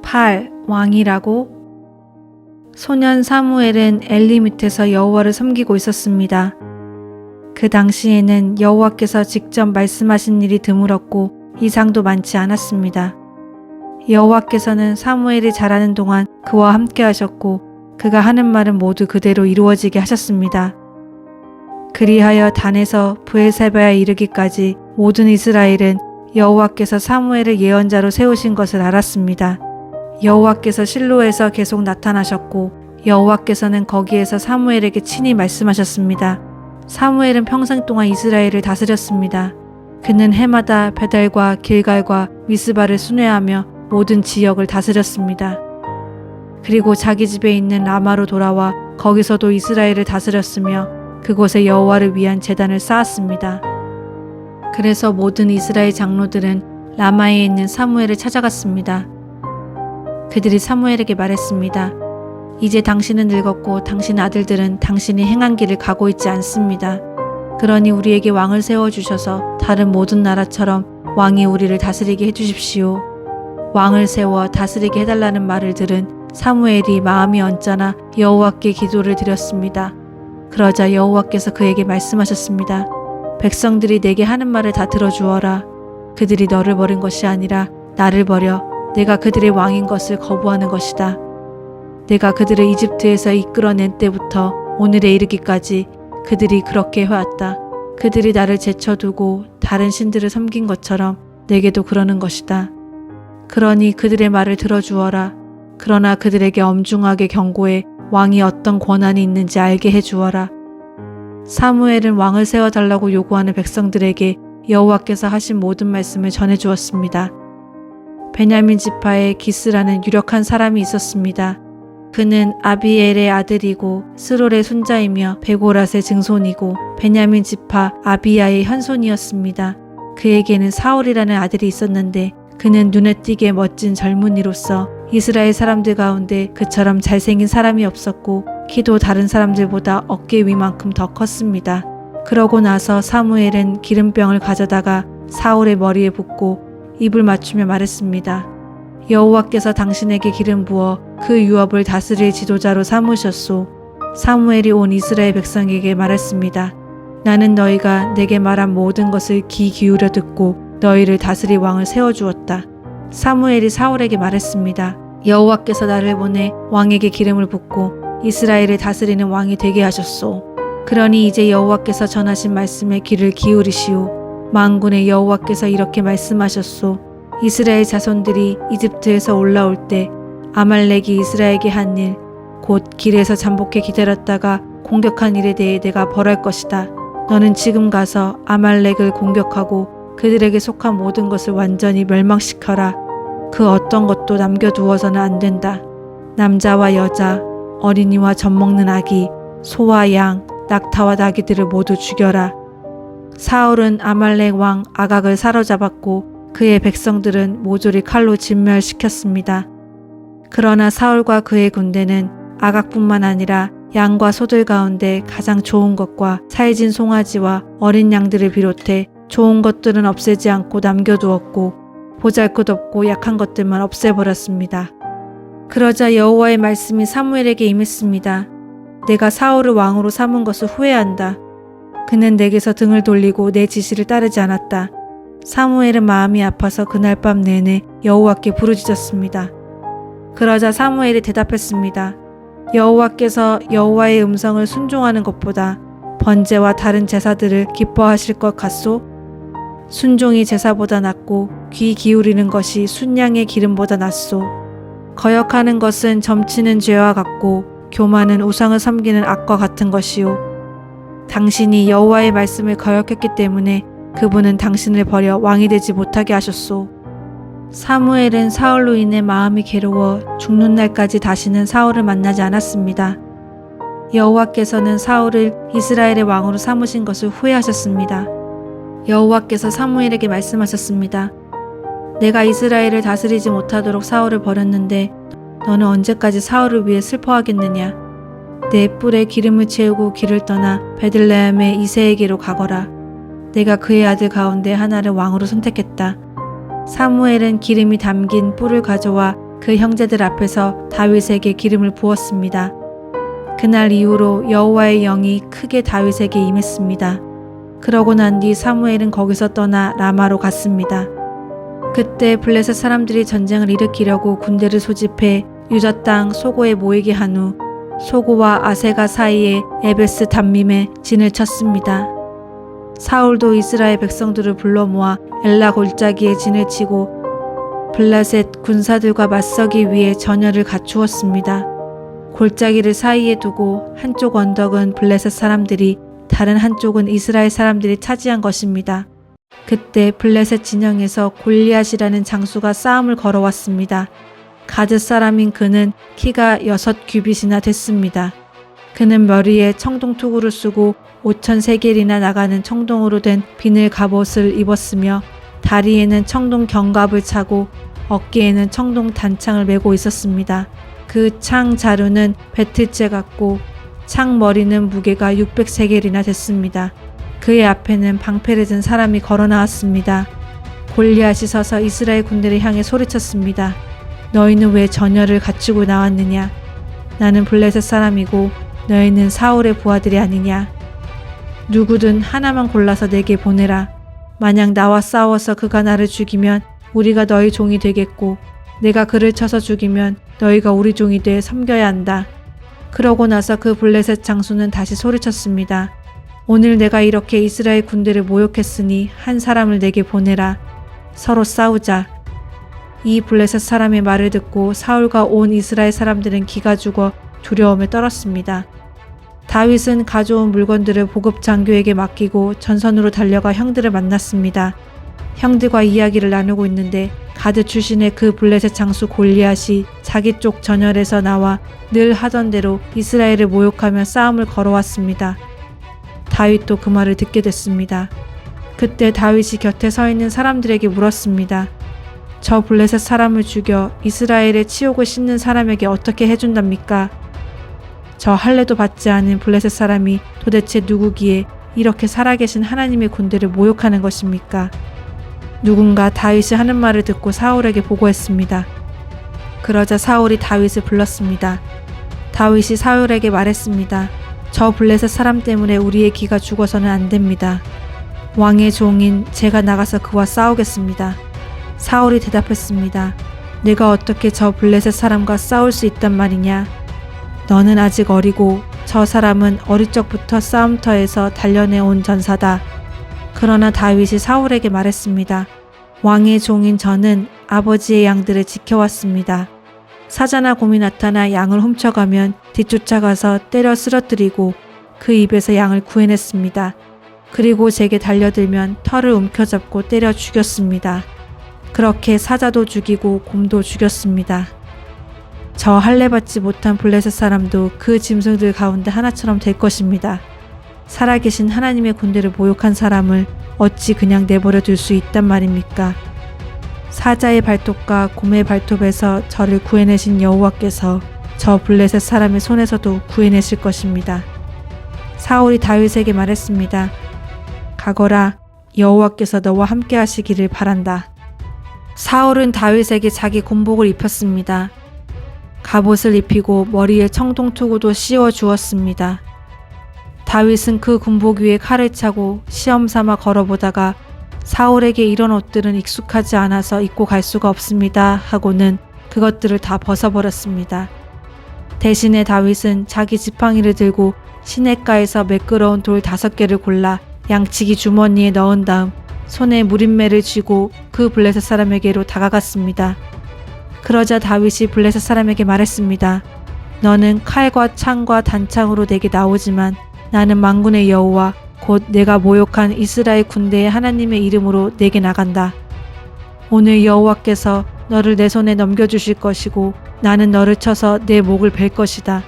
8. 왕이라고? 소년 사무엘은 엘리 밑에서 여호와를 섬기고 있었습니다. 그 당시에는 여호와께서 직접 말씀하신 일이 드물었고 이상도 많지 않았습니다. 여호와께서는 사무엘이 자라는 동안 그와 함께 하셨고 그가 하는 말은 모두 그대로 이루어지게 하셨습니다. 그리하여 단에서 브엘세바에 이르기까지 모든 이스라엘은 여호와께서 사무엘을 예언자로 세우신 것을 알았습니다. 여호와께서 실로에서 계속 나타나셨고 여호와께서는 거기에서 사무엘에게 친히 말씀하셨습니다. 사무엘은 평생 동안 이스라엘을 다스렸습니다. 그는 해마다 베델과 길갈과 미스바를 순회하며 모든 지역을 다스렸습니다. 그리고 자기 집에 있는 라마로 돌아와 거기서도 이스라엘을 다스렸으며 그곳에 여호와를 위한 제단을 쌓았습니다. 그래서 모든 이스라엘 장로들은 라마에 있는 사무엘을 찾아갔습니다. 그들이 사무엘에게 말했습니다. 이제 당신은 늙었고 당신 아들들은 당신이 행한 길을 가고 있지 않습니다. 그러니 우리에게 왕을 세워주셔서 다른 모든 나라처럼 왕이 우리를 다스리게 해주십시오. 왕을 세워 다스리게 해달라는 말을 들은 사무엘이 마음이 언짢아 여호와께 기도를 드렸습니다. 그러자 여호와께서 그에게 말씀하셨습니다. 백성들이 내게 하는 말을 다 들어주어라. 그들이 너를 버린 것이 아니라 나를 버려 내가 그들의 왕인 것을 거부하는 것이다. 내가 그들을 이집트에서 이끌어낸 때부터 오늘에 이르기까지 그들이 그렇게 해왔다. 그들이 나를 제쳐두고 다른 신들을 섬긴 것처럼 내게도 그러는 것이다. 그러니 그들의 말을 들어주어라. 그러나 그들에게 엄중하게 경고해 왕이 어떤 권한이 있는지 알게 해주어라. 사무엘은 왕을 세워달라고 요구하는 백성들에게 여호와께서 하신 모든 말씀을 전해주었습니다. 베냐민 지파에 기스라는 유력한 사람이 있었습니다. 그는 아비엘의 아들이고 스롤의 손자이며 베고랏의 증손이고 베냐민 지파 아비야의 현손이었습니다. 그에게는 사울이라는 아들이 있었는데 그는 눈에 띄게 멋진 젊은이로서 이스라엘 사람들 가운데 그처럼 잘생긴 사람이 없었고 키도 다른 사람들보다 어깨 위만큼 더 컸습니다. 그러고 나서 사무엘은 기름병을 가져다가 사울의 머리에 붓고 입을 맞추며 말했습니다. 여호와께서 당신에게 기름 부어 그 유업을 다스릴 지도자로 삼으셨소. 사무엘이 온 이스라엘 백성에게 말했습니다. 나는 너희가 내게 말한 모든 것을 귀 기울여 듣고 너희를 다스릴 왕을 세워주었다. 사무엘이 사울에게 말했습니다. 여호와께서 나를 보내 왕에게 기름을 붓고 이스라엘을 다스리는 왕이 되게 하셨소. 그러니 이제 여호와께서 전하신 말씀에 귀를 기울이시오. 만군의 여호와께서 이렇게 말씀하셨소. 이스라엘 자손들이 이집트에서 올라올 때 아말렉이 이스라엘에게 한 일, 곧 길에서 잠복해 기다렸다가 공격한 일에 대해 내가 벌할 것이다. 너는 지금 가서 아말렉을 공격하고 그들에게 속한 모든 것을 완전히 멸망시켜라. 그 어떤 것도 남겨두어서는 안 된다. 남자와 여자, 어린이와 젖먹는 아기, 소와 양, 낙타와 나귀들을 모두 죽여라. 사울은 아말렉 왕 아각을 사로잡았고 그의 백성들은 모조리 칼로 진멸시켰습니다. 그러나 사울과 그의 군대는 아각뿐만 아니라 양과 소들 가운데 가장 좋은 것과 살진 송아지와 어린 양들을 비롯해 좋은 것들은 없애지 않고 남겨두었고 보잘것없고 약한 것들만 없애버렸습니다. 그러자 여호와의 말씀이 사무엘에게 임했습니다. 내가 사울을 왕으로 삼은 것을 후회한다. 그는 내게서 등을 돌리고 내 지시를 따르지 않았다. 사무엘은 마음이 아파서 그날 밤 내내 여호와께 부르짖었습니다. 그러자 사무엘이 대답했습니다. 여호와께서 여호와의 음성을 순종하는 것보다 번제와 다른 제사들을 기뻐하실 것 같소? 순종이 제사보다 낫고 귀 기울이는 것이 순양의 기름보다 낫소. 거역하는 것은 점치는 죄와 같고 교만은 우상을 섬기는 악과 같은 것이요. 당신이 여호와의 말씀을 거역했기 때문에 그분은 당신을 버려 왕이 되지 못하게 하셨소. 사무엘은 사울로 인해 마음이 괴로워 죽는 날까지 다시는 사울을 만나지 않았습니다. 여호와께서는 사울을 이스라엘의 왕으로 삼으신 것을 후회하셨습니다. 여호와께서 사무엘에게 말씀하셨습니다. 내가 이스라엘을 다스리지 못하도록 사울을 버렸는데 너는 언제까지 사울을 위해 슬퍼하겠느냐? 내 뿔에 기름을 채우고 길을 떠나 베들레헴의 이새에게로 가거라. 내가 그의 아들 가운데 하나를 왕으로 선택했다. 사무엘은 기름이 담긴 뿔을 가져와 그 형제들 앞에서 다윗에게 기름을 부었습니다. 그날 이후로 여호와의 영이 크게 다윗에게 임했습니다. 그러고 난 뒤 사무엘은 거기서 떠나 라마로 갔습니다. 그때 블레셋 사람들이 전쟁을 일으키려고 군대를 소집해 유다 땅 소고에 모이게 한 후 소고와 아세가 사이에 에베스 담밈에 진을 쳤습니다. 사울도 이스라엘 백성들을 불러 모아 엘라 골짜기에 진을 치고 블레셋 군사들과 맞서기 위해 전열을 갖추었습니다. 골짜기를 사이에 두고 한쪽 언덕은 블레셋 사람들이 다른 한쪽은 이스라엘 사람들이 차지한 것입니다. 그때 블레셋 진영에서 골리앗이라는 장수가 싸움을 걸어왔습니다. 가드 사람인 그는 키가 6규빗이나 됐습니다. 그는 머리에 청동 투구를 쓰고 5,000세겔이나 나가는 청동으로 된 비늘 갑옷을 입었으며 다리에는 청동 견갑을 차고 어깨에는 청동 단창을 메고 있었습니다. 그 창 자루는 배틀째 같고 창 머리는 무게가 600세겔이나 됐습니다. 그의 앞에는 방패를 든 사람이 걸어 나왔습니다. 골리앗이 서서 이스라엘 군대를 향해 소리쳤습니다. 너희는 왜 전열을 갖추고 나왔느냐? 나는 블레셋 사람이고 너희는 사울의 부하들이 아니냐? 누구든 하나만 골라서 내게 보내라. 만약 나와 싸워서 그가 나를 죽이면 우리가 너희 종이 되겠고 내가 그를 쳐서 죽이면 너희가 우리 종이 돼 섬겨야 한다. 그러고 나서 그 블레셋 장수는 다시 소리쳤습니다. 오늘 내가 이렇게 이스라엘 군대를 모욕했으니 한 사람을 내게 보내라. 서로 싸우자. 이 블레셋 사람의 말을 듣고 사울과 온 이스라엘 사람들은 기가 죽어 두려움에 떨었습니다. 다윗은 가져온 물건들을 보급 장교에게 맡기고 전선으로 달려가 형들을 만났습니다. 형들과 이야기를 나누고 있는데 가드 출신의 그 블레셋 장수 골리앗이 자기 쪽 전열에서 나와 늘 하던 대로 이스라엘을 모욕하며 싸움을 걸어왔습니다. 다윗도 그 말을 듣게 됐습니다. 그때 다윗이 곁에 서 있는 사람들에게 물었습니다. 저 블레셋 사람을 죽여 이스라엘의 치욕을 씻는 사람에게 어떻게 해준답니까? 저 할례도 받지 않은 블레셋 사람이 도대체 누구기에 이렇게 살아계신 하나님의 군대를 모욕하는 것입니까? 누군가 다윗이 하는 말을 듣고 사울에게 보고했습니다. 그러자 사울이 다윗을 불렀습니다. 다윗이 사울에게 말했습니다. 저 블레셋 사람 때문에 우리의 기가 죽어서는 안 됩니다. 왕의 종인 제가 나가서 그와 싸우겠습니다. 사울이 대답했습니다. 내가 어떻게 저 블레셋 사람과 싸울 수 있단 말이냐? 너는 아직 어리고 저 사람은 어릴 적부터 싸움터에서 단련해온 전사다. 그러나 다윗이 사울에게 말했습니다. 왕의 종인 저는 아버지의 양들을 지켜왔습니다. 사자나 곰이 나타나 양을 훔쳐가면 뒤쫓아가서 때려 쓰러뜨리고 그 입에서 양을 구해냈습니다. 그리고 제게 달려들면 털을 움켜잡고 때려 죽였습니다. 그렇게 사자도 죽이고 곰도 죽였습니다. 저 할례받지 못한 블레셋 사람도 그 짐승들 가운데 하나처럼 될 것입니다. 살아계신 하나님의 군대를 모욕한 사람을 어찌 그냥 내버려 둘 수 있단 말입니까? 사자의 발톱과 곰의 발톱에서 저를 구해내신 여호와께서 저 블레셋 사람의 손에서도 구해내실 것입니다. 사울이 다윗에게 말했습니다. 가거라, 여호와께서 너와 함께 하시기를 바란다. 사울은 다윗에게 자기 군복을 입혔습니다. 갑옷을 입히고 머리에 청동투구도 씌워 주었습니다. 다윗은 그 군복 위에 칼을 차고 시험 삼아 걸어보다가 사울에게 이런 옷들은 익숙하지 않아서 입고 갈 수가 없습니다 하고는 그것들을 다 벗어버렸습니다. 대신에 다윗은 자기 지팡이를 들고 시냇가에서 매끄러운 돌 5개를 골라 양치기 주머니에 넣은 다음 손에 무림매를 쥐고 그 블레셋 사람에게로 다가갔습니다. 그러자 다윗이 블레셋 사람에게 말했습니다. 너는 칼과 창과 단창으로 내게 나오지만 나는 만군의 여호와 곧 내가 모욕한 이스라엘 군대의 하나님의 이름으로 내게 나간다. 오늘 여호와께서 너를 내 손에 넘겨주실 것이고 나는 너를 쳐서 내 목을 벨 것이다.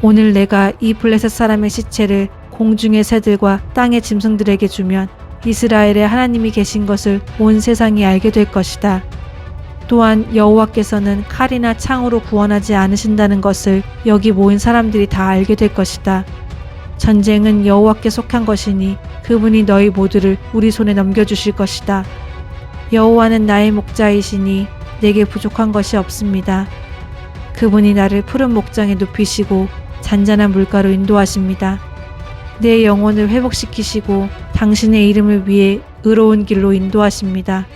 오늘 내가 이 블레셋 사람의 시체를 공중의 새들과 땅의 짐승들에게 주면 이스라엘의 하나님이 계신 것을 온 세상이 알게 될 것이다. 또한 여호와께서는 칼이나 창으로 구원하지 않으신다는 것을 여기 모인 사람들이 다 알게 될 것이다. 전쟁은 여호와께 속한 것이니 그분이 너희 모두를 우리 손에 넘겨주실 것이다. 여호와는 나의 목자이시니 내게 부족한 것이 없습니다. 그분이 나를 푸른 목장에 눕히시고 잔잔한 물가로 인도하십니다. 내 영혼을 회복시키시고 당신의 이름을 위해 의로운 길로 인도하십니다.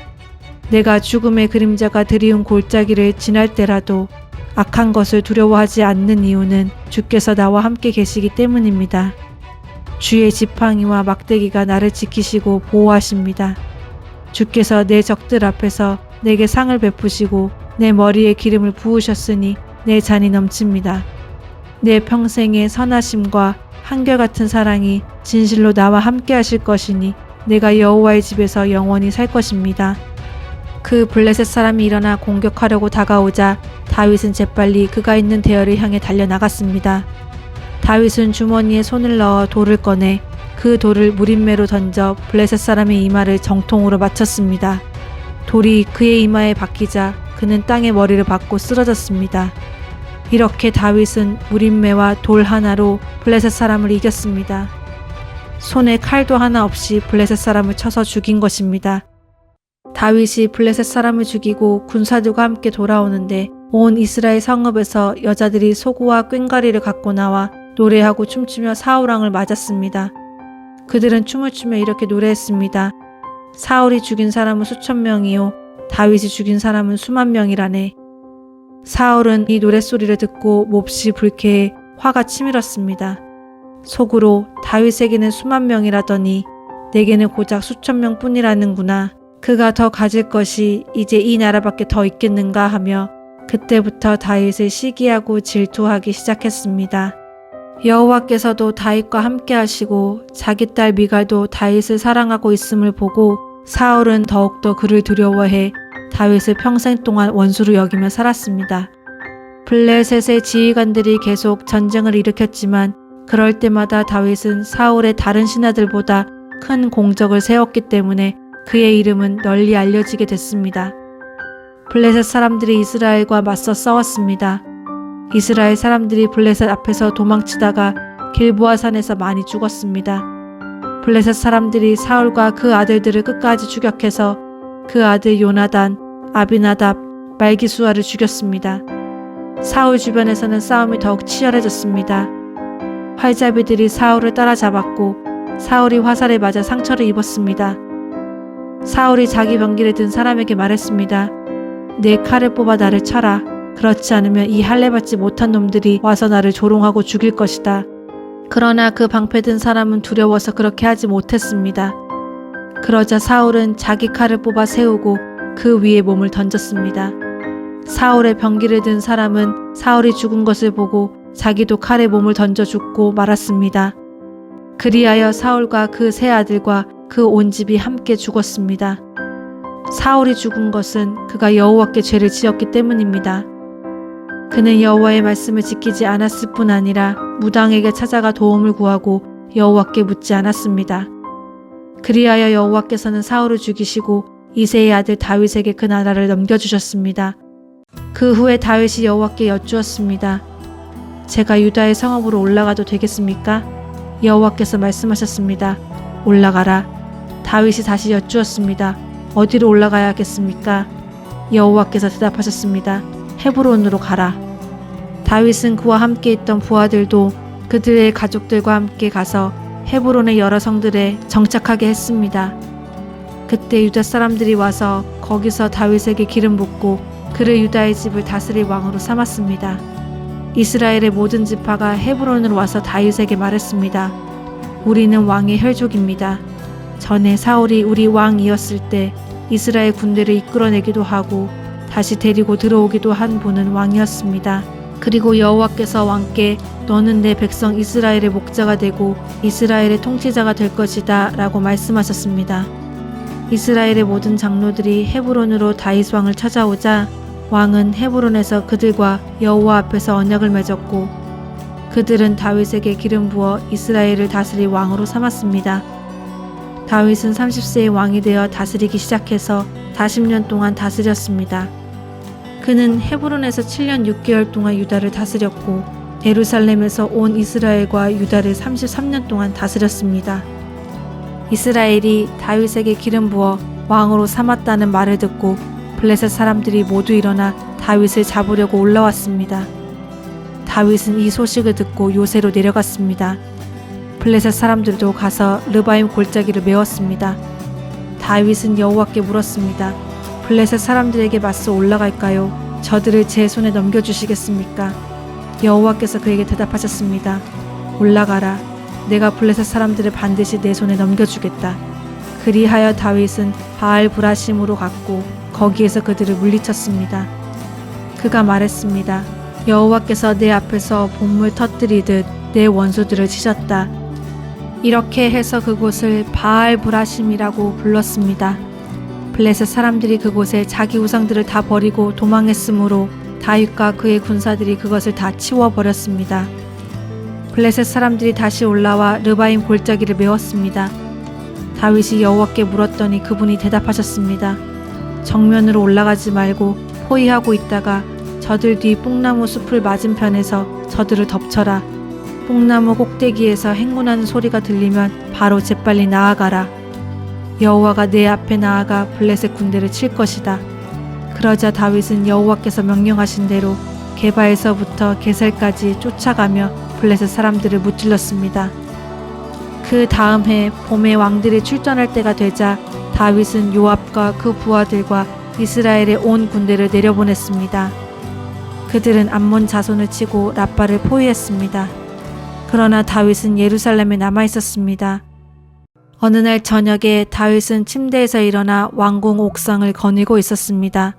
내가 죽음의 그림자가 드리운 골짜기를 지날 때라도 악한 것을 두려워하지 않는 이유는 주께서 나와 함께 계시기 때문입니다. 주의 지팡이와 막대기가 나를 지키시고 보호하십니다. 주께서 내 적들 앞에서 내게 상을 베푸시고 내 머리에 기름을 부으셨으니 내 잔이 넘칩니다. 내 평생의 선하심과 한결같은 사랑이 진실로 나와 함께 하실 것이니 내가 여호와의 집에서 영원히 살 것입니다. 그 블레셋 사람이 일어나 공격하려고 다가오자 다윗은 재빨리 그가 있는 대열을 향해 달려나갔습니다. 다윗은 주머니에 손을 넣어 돌을 꺼내 그 돌을 무림매로 던져 블레셋 사람의 이마를 정통으로 맞췄습니다. 돌이 그의 이마에 박히자 그는 땅에 머리를 박고 쓰러졌습니다. 이렇게 다윗은 무림매와 돌 하나로 블레셋 사람을 이겼습니다. 손에 칼도 하나 없이 블레셋 사람을 쳐서 죽인 것입니다. 다윗이 블레셋 사람을 죽이고 군사들과 함께 돌아오는데 온 이스라엘 성읍에서 여자들이 소구와 꽹과리를 갖고 나와 노래하고 춤추며 사울왕을 맞았습니다. 그들은 춤을 추며 이렇게 노래했습니다. 사울이 죽인 사람은 수천 명이요 다윗이 죽인 사람은 수만 명이라네. 사울은 이 노랫소리를 듣고 몹시 불쾌해 화가 치밀었습니다. 속으로 다윗에게는 수만 명이라더니 내게는 고작 수천 명뿐이라는구나. 그가 더 가질 것이 이제 이 나라밖에 더 있겠는가 하며 그때부터 다윗을 시기하고 질투하기 시작했습니다. 여호와께서도 다윗과 함께 하시고 자기 딸 미갈도 다윗을 사랑하고 있음을 보고 사울은 더욱더 그를 두려워해 다윗을 평생 동안 원수로 여기며 살았습니다. 블레셋의 지휘관들이 계속 전쟁을 일으켰지만 그럴 때마다 다윗은 사울의 다른 신하들보다 큰 공적을 세웠기 때문에 그의 이름은 널리 알려지게 됐습니다. 블레셋 사람들이 이스라엘과 맞서 싸웠습니다. 이스라엘 사람들이 블레셋 앞에서 도망치다가 길보아 산에서 많이 죽었습니다. 블레셋 사람들이 사울과 그 아들들을 끝까지 추격해서 그 아들 요나단, 아비나답, 말기수아를 죽였습니다. 사울 주변에서는 싸움이 더욱 치열해졌습니다. 활자비들이 사울을 따라잡았고 사울이 화살에 맞아 상처를 입었습니다. 사울이 자기 병기를 든 사람에게 말했습니다. 내 칼을 뽑아 나를 쳐라. 그렇지 않으면 이 할례받지 못한 놈들이 와서 나를 조롱하고 죽일 것이다. 그러나 그 방패든 사람은 두려워서 그렇게 하지 못했습니다. 그러자 사울은 자기 칼을 뽑아 세우고 그 위에 몸을 던졌습니다. 사울의 병기를 든 사람은 사울이 죽은 것을 보고 자기도 칼에 몸을 던져 죽고 말았습니다. 그리하여 사울과 그 세 아들과 그 온 집이 함께 죽었습니다. 사울이 죽은 것은 그가 여호와께 죄를 지었기 때문입니다. 그는 여호와의 말씀을 지키지 않았을 뿐 아니라 무당에게 찾아가 도움을 구하고 여호와께 묻지 않았습니다. 그리하여 여호와께서는 사울을 죽이시고 이새의 아들 다윗에게 그 나라를 넘겨주셨습니다. 그 후에 다윗이 여호와께 여쭈었습니다. 제가 유다의 성읍으로 올라가도 되겠습니까? 여호와께서 말씀하셨습니다. 올라가라. 다윗이 다시 여쭈었습니다. 어디로 올라가야겠습니까? 여호와께서 대답하셨습니다. 헤브론으로 가라. 다윗은 그와 함께 있던 부하들도 그들의 가족들과 함께 가서 헤브론의 여러 성들에 정착하게 했습니다. 그때 유다 사람들이 와서 거기서 다윗에게 기름 붓고 그를 유다의 집을 다스릴 왕으로 삼았습니다. 이스라엘의 모든 지파가 헤브론으로 와서 다윗에게 말했습니다. 우리는 왕의 혈족입니다. 전에 사울이 우리 왕이었을 때 이스라엘 군대를 이끌어내기도 하고 다시 데리고 들어오기도 한 분은 왕이었습니다. 그리고 여호와께서 왕께 너는 내 백성 이스라엘의 목자가 되고 이스라엘의 통치자가 될 것이다 라고 말씀하셨습니다. 이스라엘의 모든 장로들이 헤브론으로 다윗 왕을 찾아오자 왕은 헤브론에서 그들과 여호와 앞에서 언약을 맺었고 그들은 다윗에게 기름 부어 이스라엘을 다스릴 왕으로 삼았습니다. 다윗은 30세의 왕이 되어 다스리기 시작해서 40년 동안 다스렸습니다. 그는 헤브론에서 7년 6개월 동안 유다를 다스렸고 예루살렘에서 온 이스라엘과 유다를 33년 동안 다스렸습니다. 이스라엘이 다윗에게 기름 부어 왕으로 삼았다는 말을 듣고 블레셋 사람들이 모두 일어나 다윗을 잡으려고 올라왔습니다. 다윗은 이 소식을 듣고 요새로 내려갔습니다. 블레셋 사람들도 가서 르바임 골짜기를 메웠습니다. 다윗은 여호와께 물었습니다. 블레셋 사람들에게 맞서 올라갈까요? 저들을 제 손에 넘겨주시겠습니까? 여호와께서 그에게 대답하셨습니다. 올라가라. 내가 블레셋 사람들을 반드시 내 손에 넘겨주겠다. 그리하여 다윗은 바알 브라심으로 갔고 거기에서 그들을 물리쳤습니다. 그가 말했습니다. 여호와께서 내 앞에서 본물 터뜨리듯 내 원수들을 치셨다. 이렇게 해서 그곳을 바알 브라심이라고 불렀습니다. 블레셋 사람들이 그곳에 자기 우상들을 다 버리고 도망했으므로 다윗과 그의 군사들이 그것을 다 치워버렸습니다. 블레셋 사람들이 다시 올라와 르바임 골짜기를 메웠습니다. 다윗이 여호와께 물었더니 그분이 대답하셨습니다. 정면으로 올라가지 말고 포위하고 있다가 저들 뒤 뽕나무 숲을 맞은편에서 저들을 덮쳐라. 뽕나무 꼭대기에서 행군하는 소리가 들리면 바로 재빨리 나아가라. 여호와가 내 앞에 나아가 블레셋 군대를 칠 것이다. 그러자 다윗은 여호와께서 명령하신 대로 게바에서부터 게셀까지 쫓아가며 블레셋 사람들을 무찔렀습니다. 그 다음 해 봄에 왕들이 출전할 때가 되자 다윗은 요압과 그 부하들과 이스라엘의 온 군대를 내려보냈습니다. 그들은 암몬 자손을 치고 라빠를 포위했습니다. 그러나 다윗은 예루살렘에 남아 있었습니다. 어느 날 저녁에 다윗은 침대에서 일어나 왕궁 옥상을 거닐고 있었습니다.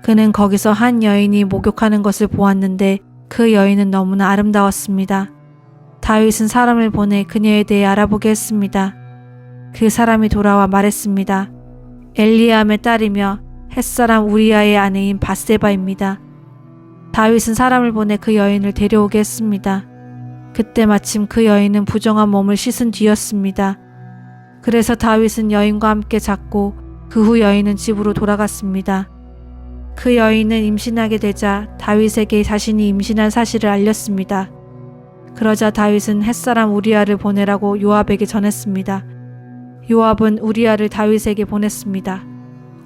그는 거기서 한 여인이 목욕하는 것을 보았는데 그 여인은 너무나 아름다웠습니다. 다윗은 사람을 보내 그녀에 대해 알아보게 했습니다. 그 사람이 돌아와 말했습니다. 엘리암의 딸이며 햇사람 우리아의 아내인 밧세바입니다. 다윗은 사람을 보내 그 여인을 데려오게 했습니다. 그때 마침 그 여인은 부정한 몸을 씻은 뒤였습니다. 그래서 다윗은 여인과 함께 잤고 그 후 여인은 집으로 돌아갔습니다. 그 여인은 임신하게 되자 다윗에게 자신이 임신한 사실을 알렸습니다. 그러자 다윗은 햇사람 우리아를 보내라고 요압에게 전했습니다. 요압은 우리아를 다윗에게 보냈습니다.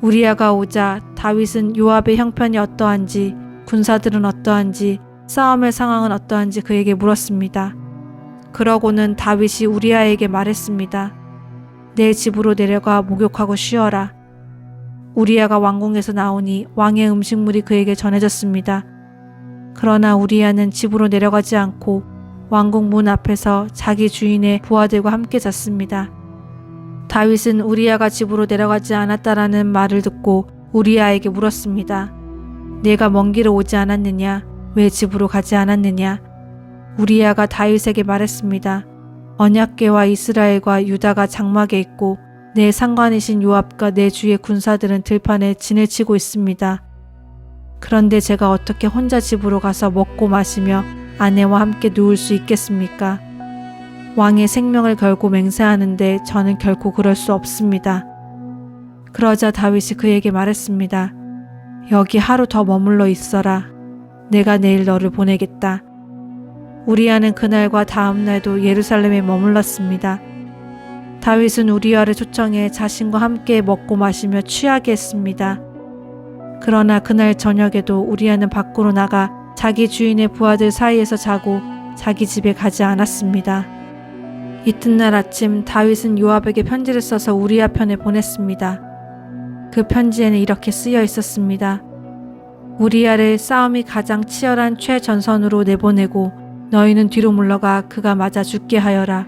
우리아가 오자 다윗은 요압의 형편이 어떠한지, 군사들은 어떠한지, 싸움의 상황은 어떠한지 그에게 물었습니다. 그러고는 다윗이 우리아에게 말했습니다. 내 집으로 내려가 목욕하고 쉬어라. 우리아가 왕궁에서 나오니 왕의 음식물이 그에게 전해졌습니다. 그러나 우리아는 집으로 내려가지 않고 왕궁 문 앞에서 자기 주인의 부하들과 함께 잤습니다. 다윗은 우리아가 집으로 내려가지 않았다라는 말을 듣고 우리아에게 물었습니다. 내가 먼 길을 오지 않았느냐? 왜 집으로 가지 않았느냐? 우리아가 다윗에게 말했습니다. 언약궤와 이스라엘과 유다가 장막에 있고 내 상관이신 요압과 내 주의 군사들은 들판에 진을 치고 있습니다. 그런데 제가 어떻게 혼자 집으로 가서 먹고 마시며 아내와 함께 누울 수 있겠습니까? 왕의 생명을 걸고 맹세하는데 저는 결코 그럴 수 없습니다. 그러자 다윗이 그에게 말했습니다. 여기 하루 더 머물러 있어라. 내가 내일 너를 보내겠다. 우리아는 그날과 다음 날도 예루살렘에 머물렀습니다. 다윗은 우리아를 초청해 자신과 함께 먹고 마시며 취하게 했습니다. 그러나 그날 저녁에도 우리아는 밖으로 나가 자기 주인의 부하들 사이에서 자고 자기 집에 가지 않았습니다. 이튿날 아침 다윗은 요압에게 편지를 써서 우리아 편에 보냈습니다. 그 편지에는 이렇게 쓰여 있었습니다. 우리아를 싸움이 가장 치열한 최전선으로 내보내고 너희는 뒤로 물러가 그가 맞아 죽게 하여라.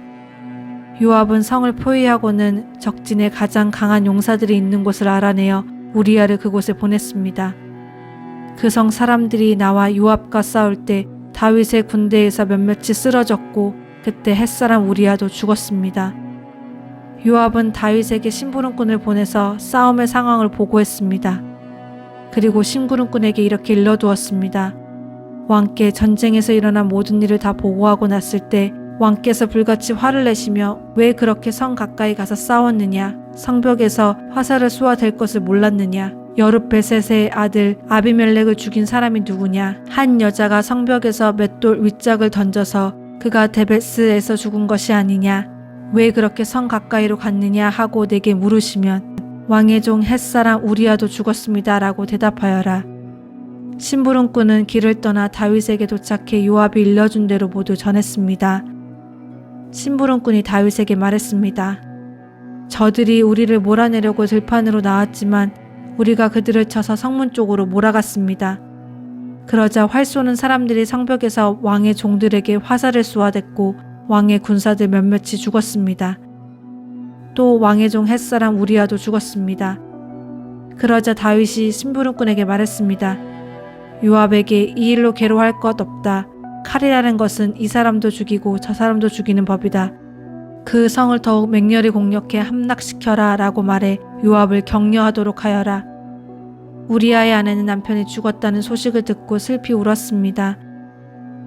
요압은 성을 포위하고는 적진에 가장 강한 용사들이 있는 곳을 알아내어 우리아를 그곳에 보냈습니다. 그 성 사람들이 나와 요압과 싸울 때 다윗의 군대에서 몇몇이 쓰러졌고 그때 햇사람 우리아도 죽었습니다. 요압은 다윗에게 심부름꾼을 보내서 싸움의 상황을 보고했습니다. 그리고 심부름꾼에게 이렇게 일러두었습니다. 왕께 전쟁에서 일어난 모든 일을 다 보고하고 났을 때 왕께서 불같이 화를 내시며 왜 그렇게 성 가까이 가서 싸웠느냐? 성벽에서 화살을 쏘아댈 것을 몰랐느냐? 여룻베셋의 아들 아비멜렉을 죽인 사람이 누구냐? 한 여자가 성벽에서 맷돌 윗짝을 던져서 그가 데베스에서 죽은 것이 아니냐? 왜 그렇게 성 가까이로 갔느냐 하고 내게 물으시면 왕의 종 햇사람 우리아도 죽었습니다 라고 대답하여라. 심부름꾼은 길을 떠나 다윗에게 도착해 요압이 일러준 대로 모두 전했습니다. 심부름꾼이 다윗에게 말했습니다. 저들이 우리를 몰아내려고 들판으로 나왔지만 우리가 그들을 쳐서 성문 쪽으로 몰아갔습니다. 그러자 활 쏘는 사람들이 성벽에서 왕의 종들에게 화살을 쏘아댔고 왕의 군사들 몇몇이 죽었습니다. 또 왕의 종 햇사람 우리아도 죽었습니다. 그러자 다윗이 심부름꾼에게 말했습니다. 요압에게 이 일로 괴로워할 것 없다. 칼이라는 것은 이 사람도 죽이고 저 사람도 죽이는 법이다. 그 성을 더욱 맹렬히 공격해 함락시켜라 라고 말해 요압을 격려하도록 하여라. 우리아의 아내는 남편이 죽었다는 소식을 듣고 슬피 울었습니다.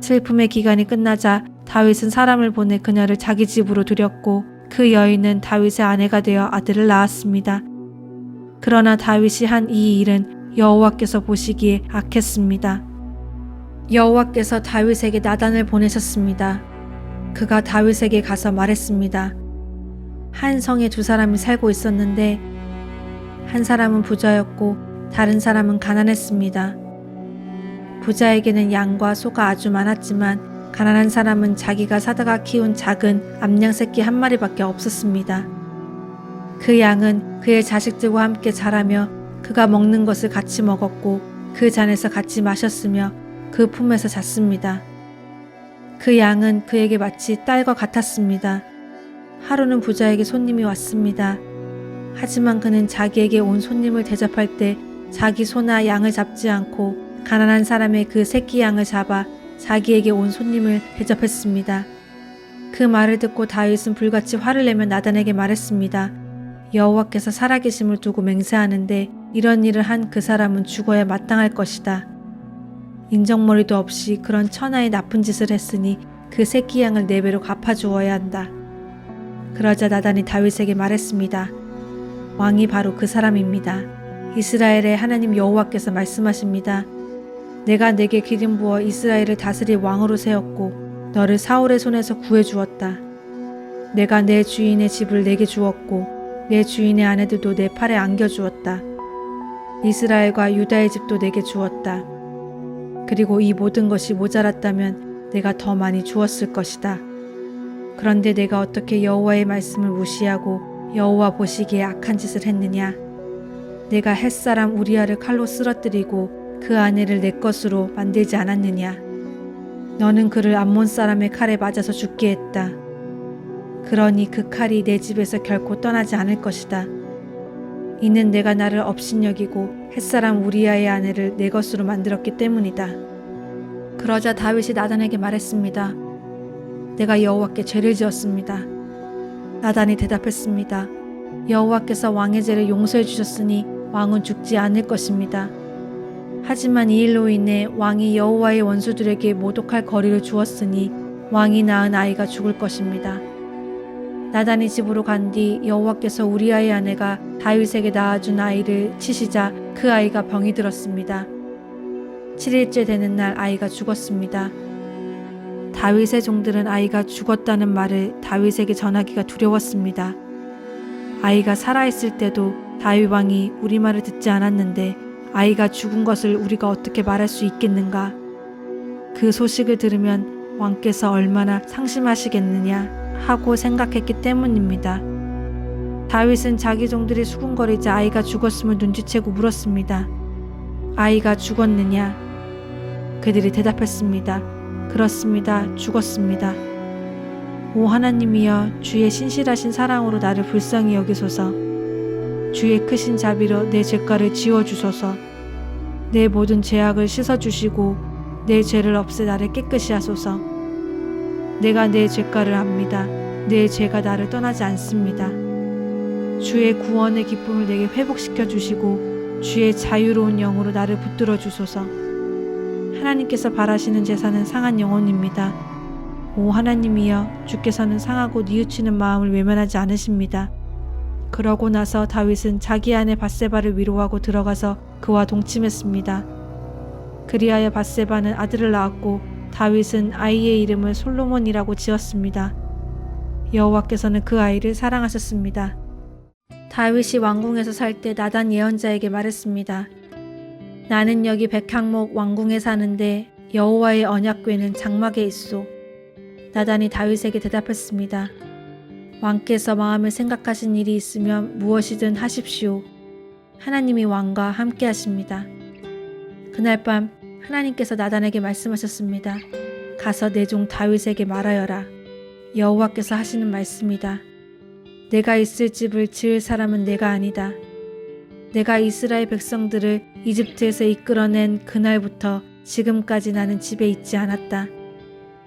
슬픔의 기간이 끝나자 다윗은 사람을 보내 그녀를 자기 집으로 들였고 그 여인은 다윗의 아내가 되어 아들을 낳았습니다. 그러나 다윗이 한 이 일은 여호와께서 보시기에 악했습니다. 여호와께서 다윗에게 나단을 보내셨습니다. 그가 다윗에게 가서 말했습니다. 한 성에 두 사람이 살고 있었는데 한 사람은 부자였고 다른 사람은 가난했습니다. 부자에게는 양과 소가 아주 많았지만 가난한 사람은 자기가 사다가 키운 작은 암양 새끼 한 마리밖에 없었습니다. 그 양은 그의 자식들과 함께 자라며 그가 먹는 것을 같이 먹었고 그 잔에서 같이 마셨으며 그 품에서 잤습니다. 그 양은 그에게 마치 딸과 같았습니다. 하루는 부자에게 손님이 왔습니다. 하지만 그는 자기에게 온 손님을 대접할 때 자기 소나 양을 잡지 않고 가난한 사람의 그 새끼 양을 잡아 자기에게 온 손님을 대접했습니다. 그 말을 듣고 다윗은 불같이 화를 내며 나단에게 말했습니다. 여호와께서 살아계심을 두고 맹세하는데 이런 일을 한 그 사람은 죽어야 마땅할 것이다. 인정머리도 없이 그런 천하의 나쁜 짓을 했으니 그 새끼 양을 4배로 갚아주어야 한다. 그러자 나단이 다윗에게 말했습니다. 왕이 바로 그 사람입니다. 이스라엘의 하나님 여호와께서 말씀하십니다. 내가 내게 기름 부어 이스라엘을 다스릴 왕으로 세웠고 너를 사울의 손에서 구해주었다. 내가 내 주인의 집을 내게 주었고 내 주인의 아내들도 내 팔에 안겨주었다. 이스라엘과 유다의 집도 내게 주었다. 그리고 이 모든 것이 모자랐다면 내가 더 많이 주었을 것이다. 그런데 내가 어떻게 여호와의 말씀을 무시하고 여호와 보시기에 악한 짓을 했느냐? 내가 햇사람 우리아를 칼로 쓰러뜨리고 그 아내를 내 것으로 만들지 않았느냐? 너는 그를 암몬 사람의 칼에 맞아서 죽게 했다. 그러니 그 칼이 내 집에서 결코 떠나지 않을 것이다. 이는 내가 나를 업신여기고 햇사람 우리아의 아내를 내 것으로 만들었기 때문이다. 그러자 다윗이 나단에게 말했습니다. 내가 여호와께 죄를 지었습니다. 나단이 대답했습니다. 여호와께서 왕의 죄를 용서해 주셨으니 왕은 죽지 않을 것입니다. 하지만 이 일로 인해 왕이 여호와의 원수들에게 모독할 거리를 주었으니 왕이 낳은 아이가 죽을 것입니다. 나단이 집으로 간 뒤 여호와께서 우리아의 아내가 다윗에게 낳아준 아이를 치시자 그 아이가 병이 들었습니다. 7일째 되는 날 아이가 죽었습니다. 다윗의 종들은 아이가 죽었다는 말을 다윗에게 전하기가 두려웠습니다. 아이가 살아있을 때도 다윗 왕이 우리 말을 듣지 않았는데 아이가 죽은 것을 우리가 어떻게 말할 수 있겠는가? 그 소식을 들으면 왕께서 얼마나 상심하시겠느냐 하고 생각했기 때문입니다. 다윗은 자기 종들이 수군거리자 아이가 죽었음을 눈치채고 물었습니다. 아이가 죽었느냐? 그들이 대답했습니다. 그렇습니다. 죽었습니다. 오 하나님이여 주의 신실하신 사랑으로 나를 불쌍히 여기소서. 주의 크신 자비로 내 죄가를 지워주소서. 내 모든 죄악을 씻어주시고 내 죄를 없애 나를 깨끗이 하소서. 내가 내 죄가를 압니다. 내 죄가 나를 떠나지 않습니다. 주의 구원의 기쁨을 내게 회복시켜 주시고 주의 자유로운 영으로 나를 붙들어 주소서. 하나님께서 바라시는 제사는 상한 영혼입니다. 오 하나님이여 주께서는 상하고 뉘우치는 마음을 외면하지 않으십니다. 그러고 나서 다윗은 자기 아내 밧세바를 위로하고 들어가서 그와 동침했습니다. 그리하여 밧세바는 아들을 낳았고 다윗은 아이의 이름을 솔로몬이라고 지었습니다. 여호와께서는 그 아이를 사랑하셨습니다. 다윗이 왕궁에서 살 때 나단 예언자에게 말했습니다. 나는 여기 백향목 왕궁에 사는데 여호와의 언약궤는 장막에 있소. 나단이 다윗에게 대답했습니다. 왕께서 마음에 생각하신 일이 있으면 무엇이든 하십시오. 하나님이 왕과 함께 하십니다. 그날 밤 하나님께서 나단에게 말씀하셨습니다. 가서 내 종 다윗에게 말하여라. 여호와께서 하시는 말씀이다. 내가 있을 집을 지을 사람은 내가 아니다. 내가 이스라엘 백성들을 이집트에서 이끌어낸 그날부터 지금까지 나는 집에 있지 않았다.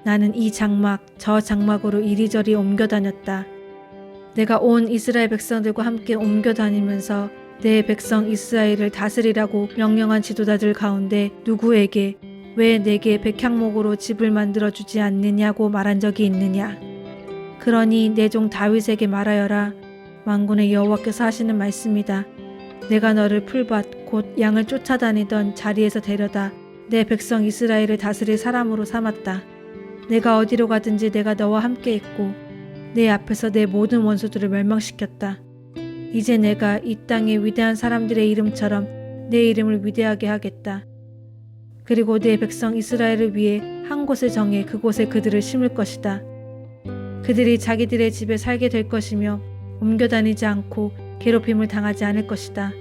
나는 이 장막 저 장막으로 이리저리 옮겨 다녔다. 내가 온 이스라엘 백성들과 함께 옮겨 다니면서 내 백성 이스라엘을 다스리라고 명령한 지도자들 가운데 누구에게 왜 내게 백향목으로 집을 만들어 주지 않느냐고 말한 적이 있느냐. 그러니 내 종 다윗에게 말하여라. 만군의 여호와께서 하시는 말씀이다. 내가 너를 풀밭 곧 양을 쫓아다니던 자리에서 데려다 내 백성 이스라엘을 다스릴 사람으로 삼았다. 내가 어디로 가든지 내가 너와 함께 있고 내 앞에서 내 모든 원수들을 멸망시켰다. 이제 내가 이 땅의 위대한 사람들의 이름처럼 내 이름을 위대하게 하겠다. 그리고 내 백성 이스라엘을 위해 한 곳을 정해 그곳에 그들을 심을 것이다. 그들이 자기들의 집에 살게 될 것이며 옮겨 다니지 않고 괴롭힘을 당하지 않을 것이다.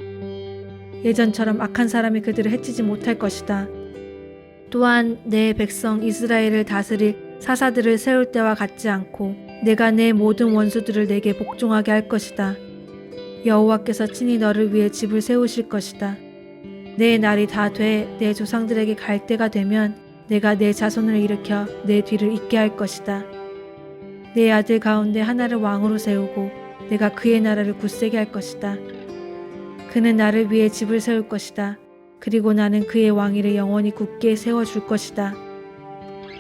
예전처럼 악한 사람이 그들을 해치지 못할 것이다. 또한 내 백성 이스라엘을 다스릴 사사들을 세울 때와 같지 않고 내가 내 모든 원수들을 내게 복종하게 할 것이다. 여호와께서 친히 너를 위해 집을 세우실 것이다. 내 날이 다 돼 내 조상들에게 갈 때가 되면 내가 내 자손을 일으켜 내 뒤를 잇게 할 것이다. 내 아들 가운데 하나를 왕으로 세우고 내가 그의 나라를 굳세게 할 것이다. 그는 나를 위해 집을 세울 것이다. 그리고 나는 그의 왕위를 영원히 굳게 세워줄 것이다.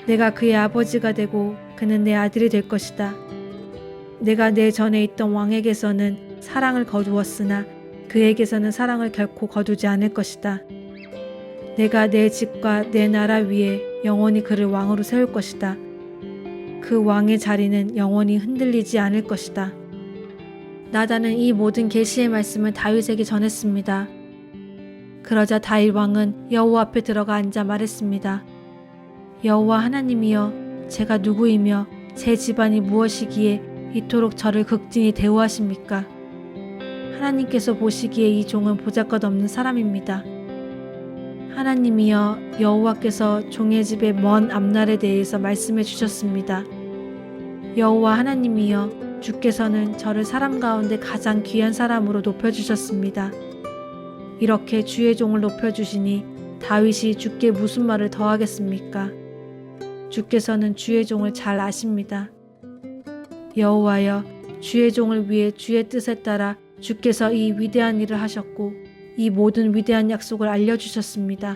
내가 그의 아버지가 되고 그는 내 아들이 될 것이다. 내가 내 전에 있던 왕에게서는 사랑을 거두었으나 그에게서는 사랑을 결코 거두지 않을 것이다. 내가 내 집과 내 나라 위에 영원히 그를 왕으로 세울 것이다. 그 왕의 자리는 영원히 흔들리지 않을 것이다. 나단은 이 모든 계시의 말씀을 다윗에게 전했습니다. 그러자 다윗 왕은 여호와 앞에 들어가 앉아 말했습니다. 여호와 하나님이여, 제가 누구이며 제 집안이 무엇이기에 이토록 저를 극진히 대우하십니까? 하나님께서 보시기에 이 종은 보잘것없는 사람입니다. 하나님이여, 여호와께서 종의 집의 먼 앞날에 대해서 말씀해 주셨습니다. 여호와 하나님이여, 주께서는 저를 사람 가운데 가장 귀한 사람으로 높여주셨습니다. 이렇게 주의 종을 높여주시니 다윗이 주께 무슨 말을 더하겠습니까? 주께서는 주의 종을 잘 아십니다. 여호와여, 주의 종을 위해 주의 뜻에 따라 주께서 이 위대한 일을 하셨고 이 모든 위대한 약속을 알려주셨습니다.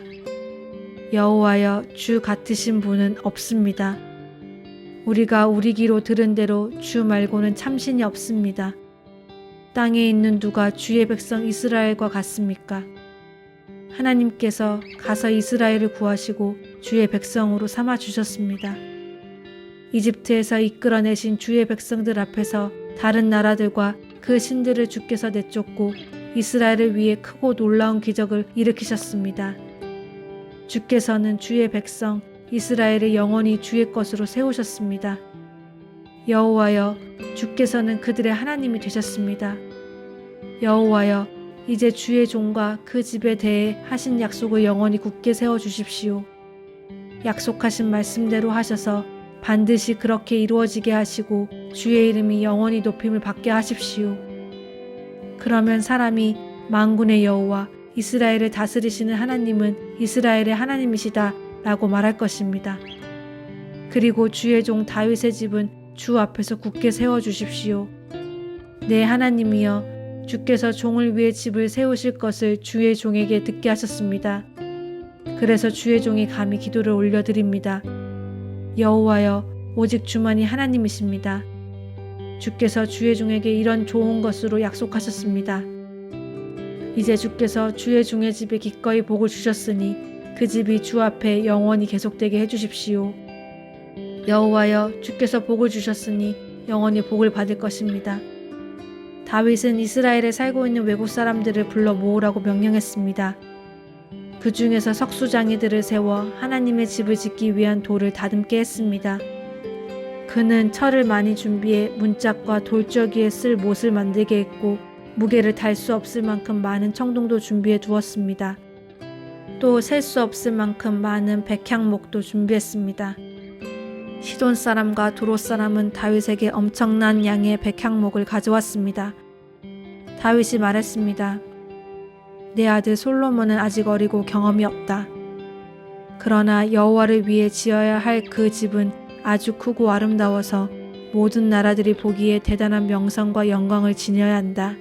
여호와여, 주 같으신 분은 없습니다. 우리가 우리 귀로 들은 대로 주 말고는 참신이 없습니다. 땅에 있는 누가 주의 백성 이스라엘과 같습니까? 하나님께서 가서 이스라엘을 구하시고 주의 백성으로 삼아 주셨습니다. 이집트에서 이끌어내신 주의 백성들 앞에서 다른 나라들과 그 신들을 주께서 내쫓고 이스라엘을 위해 크고 놀라운 기적을 일으키셨습니다. 주께서는 주의 백성 이스라엘을 영원히 주의 것으로 세우셨습니다. 여호와여, 주께서는 그들의 하나님이 되셨습니다. 여호와여, 이제 주의 종과 그 집에 대해 하신 약속을 영원히 굳게 세워주십시오. 약속하신 말씀대로 하셔서 반드시 그렇게 이루어지게 하시고 주의 이름이 영원히 높임을 받게 하십시오. 그러면 사람이 만군의 여호와 이스라엘을 다스리시는 하나님은 이스라엘의 하나님이시다 라고 말할 것입니다. 그리고 주의 종 다윗의 집은 주 앞에서 굳게 세워주십시오. 네, 하나님이여, 주께서 종을 위해 집을 세우실 것을 주의 종에게 듣게 하셨습니다. 그래서 주의 종이 감히 기도를 올려드립니다. 여호와여, 오직 주만이 하나님이십니다. 주께서 주의 종에게 이런 좋은 것으로 약속하셨습니다. 이제 주께서 주의 종의 집에 기꺼이 복을 주셨으니 그 집이 주 앞에 영원히 계속되게 해주십시오. 여호와여, 주께서 복을 주셨으니 영원히 복을 받을 것입니다. 다윗은 이스라엘에 살고 있는 외국 사람들을 불러 모으라고 명령했습니다. 그 중에서 석수장이들을 세워 하나님의 집을 짓기 위한 돌을 다듬게 했습니다. 그는 철을 많이 준비해 문짝과 돌저기에 쓸 못을 만들게 했고 무게를 달 수 없을 만큼 많은 청동도 준비해 두었습니다. 또 셀 수 없을 만큼 많은 백향목도 준비했습니다. 시돈 사람과 두롯 사람은 다윗에게 엄청난 양의 백향목을 가져왔습니다. 다윗이 말했습니다. 내 아들 솔로몬은 아직 어리고 경험이 없다. 그러나 여호와를 위해 지어야 할 그 집은 아주 크고 아름다워서 모든 나라들이 보기에 대단한 명성과 영광을 지녀야 한다.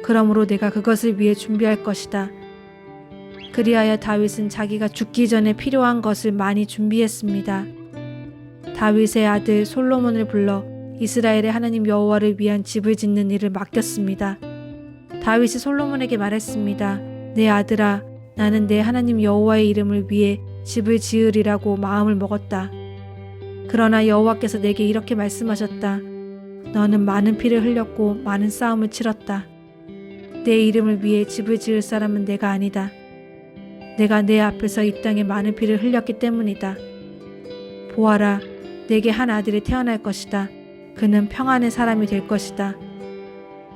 그러므로 내가 그것을 위해 준비할 것이다. 그리하여 다윗은 자기가 죽기 전에 필요한 것을 많이 준비했습니다. 다윗의 아들 솔로몬을 불러 이스라엘의 하나님 여호와를 위한 집을 짓는 일을 맡겼습니다. 다윗이 솔로몬에게 말했습니다. 내 아들아, 나는 내 하나님 여호와의 이름을 위해 집을 지으리라고 마음을 먹었다. 그러나 여호와께서 내게 이렇게 말씀하셨다. 너는 많은 피를 흘렸고 많은 싸움을 치렀다. 내 이름을 위해 집을 지을 사람은 내가 아니다. 내가 내 앞에서 이 땅에 많은 피를 흘렸기 때문이다. 보아라, 내게 한 아들이 태어날 것이다. 그는 평안의 사람이 될 것이다.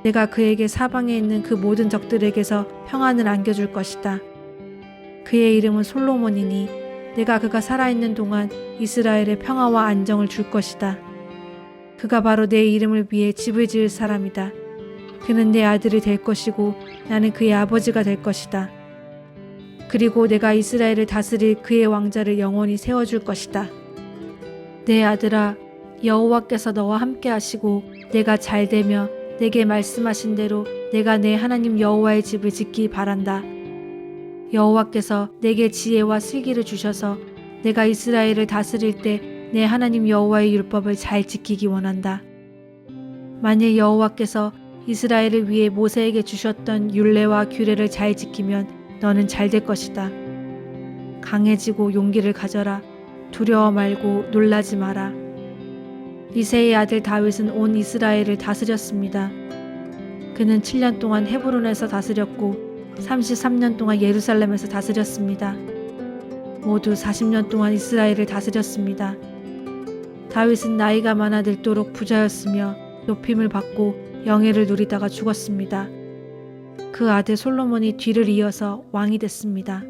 내가 그에게 사방에 있는 그 모든 적들에게서 평안을 안겨줄 것이다. 그의 이름은 솔로몬이니 내가 그가 살아있는 동안 이스라엘에 평화와 안정을 줄 것이다. 그가 바로 내 이름을 위해 집을 지을 사람이다. 그는 내 아들이 될 것이고 나는 그의 아버지가 될 것이다. 그리고 내가 이스라엘을 다스릴 그의 왕자를 영원히 세워줄 것이다. 내 아들아, 여호와께서 너와 함께 하시고 내가 잘되며 내게 말씀하신 대로 내가 내 하나님 여호와의 집을 짓기 바란다. 여호와께서 내게 지혜와 슬기를 주셔서 내가 이스라엘을 다스릴 때 내 하나님 여호와의 율법을 잘 지키기 원한다. 만일 여호와께서 이스라엘을 위해 모세에게 주셨던 율례와 규례를 잘 지키면 너는 잘 될 것이다. 강해지고 용기를 가져라. 두려워 말고 놀라지 마라. 이새의 아들 다윗은 온 이스라엘을 다스렸습니다. 그는 7년 동안 헤브론에서 다스렸고 33년 동안 예루살렘에서 다스렸습니다. 모두 40년 동안 이스라엘을 다스렸습니다. 다윗은 나이가 많아 늙도록 부자였으며 높임을 받고 영예를 누리다가 죽었습니다. 그 아들 솔로몬이 뒤를 이어서 왕이 됐습니다.